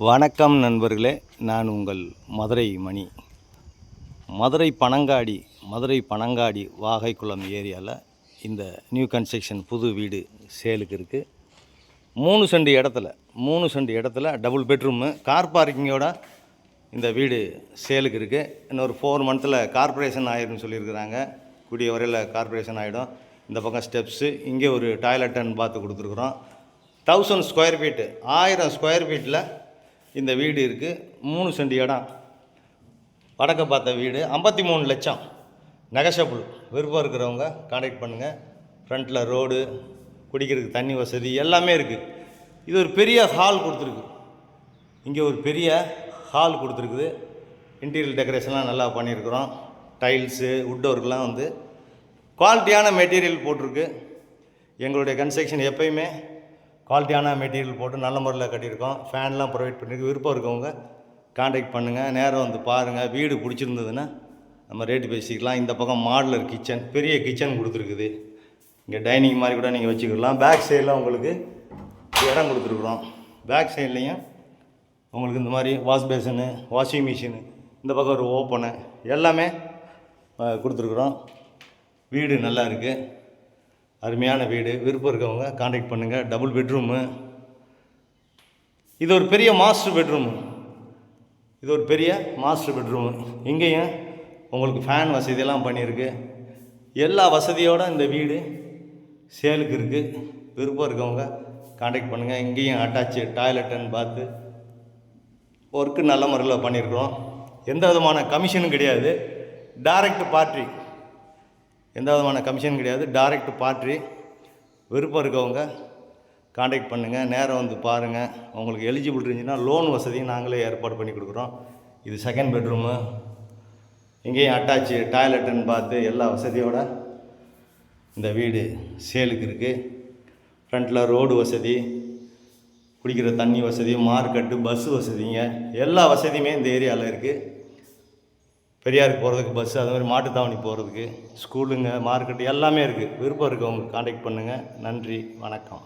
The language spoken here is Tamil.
வணக்கம் நண்பர்களே, நான் உங்கள் மதுரை மணி. மதுரை பனங்காடி வாகைக்குளம் ஏரியாவில் இந்த நியூ கன்ஸ்ட்ரக்ஷன் புது வீடு சேலுக்கு இருக்குது. 3 சென்ட் இடத்துல டபுள் பெட்ரூமு, கார் பார்க்கிங்கோட இந்த வீடு சேலுக்கு இருக்குது. இன்னொரு 4 மந்த்தில் கார்ப்பரேஷன் ஆகிடும்னு சொல்லியிருக்கிறாங்க. கூடிய வரையில் கார்ப்பரேஷன் ஆகிடும். இந்த பக்கம் ஸ்டெப்ஸு, இங்கே ஒரு டாய்லெட் அண்ட் பாத்து கொடுத்துருக்குறோம். 1000 ஸ்கொயர் ஃபீட்டு, 1000 ஸ்கொயர் ஃபீட்டில் இந்த வீடு இருக்குது. 3 சென்ட் இடம், வடக்க பார்த்த வீடு. 53 லட்சம் நெகஷபிள். விருப்பம் இருக்கிறவங்க கான்டாக்ட் பண்ணுங்கள். ஃப்ரண்ட்டில் ரோடு, குடிக்கிறதுக்கு தண்ணி வசதி எல்லாமே இருக்குது. இது ஒரு பெரிய ஹால் கொடுத்துருக்கு. இங்கே ஒரு பெரிய ஹால் கொடுத்துருக்குது. இன்டீரியர் டெக்கரேஷன்லாம் நல்லா பண்ணியிருக்கிறோம். டைல்ஸு, வுட் ஒர்க்லாம் வந்து குவாலிட்டியான மெட்டீரியல் போட்டிருக்கு. எங்களுடைய கன்ஸ்ட்ரக்ஷன் எப்பயுமே குவாலிட்டியான மெட்டீரியல் போட்டு நல்ல முறையில் கட்டியிருக்கோம். ஃபேன்லாம் ப்ரொவைட் பண்ணியிருக்கு. விருப்பம் இருக்கவங்க கான்டாக்ட் பண்ணுங்கள். நேரம் வந்து பாருங்கள். வீடு பிடிச்சிருந்ததுன்னா நம்ம ரேட்டு பேசிக்கலாம். இந்த பக்கம் மாடுலர் கிச்சன், பெரிய கிச்சன் கொடுத்துருக்குது. இங்கே டைனிங் மாதிரி கூட நீங்கள் வச்சுக்கலாம். பேக் சைடில் உங்களுக்கு இடம் கொடுத்துருக்குறோம். பேக் சைட்லேயும் உங்களுக்கு இந்த மாதிரி வாஷ் பேசனு, வாஷிங் மிஷினு, இந்த பக்கம் ஒரு ஓப்பனு எல்லாமே கொடுத்துருக்குறோம். வீடு நல்லா இருக்குது. அருமையான வீடு. விருப்பம் இருக்கவங்க கான்டாக்ட் பண்ணுங்கள். Double bedroom. இது ஒரு பெரிய மாஸ்டர் பெட்ரூமு. இங்கேயும் உங்களுக்கு ஃபேன் வசதியெல்லாம் பண்ணியிருக்கு. எல்லா வசதியோடு இந்த வீடு சேலுக்கு இருக்குது. விருப்பம் இருக்கவங்க கான்டாக்ட் பண்ணுங்கள். இங்கேயும் அட்டாச்சு டாய்லெட் அண்ட் பாத்து ஒர்க்கு நல்ல முறையில் பண்ணியிருக்கிறோம். எந்த விதமான கமிஷனும் கிடையாது. Direct party. விருப்பம் இருக்கவங்க கான்டாக்ட் பண்ணுங்கள். நேரம் வந்து பாருங்கள். உங்களுக்கு எலிஜிபிள் இருந்துச்சுன்னா லோன் வசதியும் நாங்களே ஏற்பாடு பண்ணி கொடுக்குறோம். இது செகண்ட் பெட்ரூமு. இங்கேயும் அட்டாச்சு டாய்லெட் அண்ட் பாத்து எல்லா வசதியோடு இந்த வீடு சேலுக்கு இருக்குது. ஃப்ரண்ட்டில் ரோடு வசதி, குடிக்கிற தண்ணி வசதி, மார்க்கெட்டு, பஸ்ஸு வசதிங்க, எல்லா வசதியுமே இந்த ஏரியாவில் இருக்குது. பெரியாருக்கு போகிறதுக்கு பஸ்ஸு, அது மாதிரி மாட்டுத்தாவணி போகிறதுக்கு, ஸ்கூலுங்க, மார்க்கெட்டு எல்லாமே இருக்குது. விருப்பம் இருக்கவங்க கான்டாக்ட் பண்ணுங்கள். நன்றி, வணக்கம்.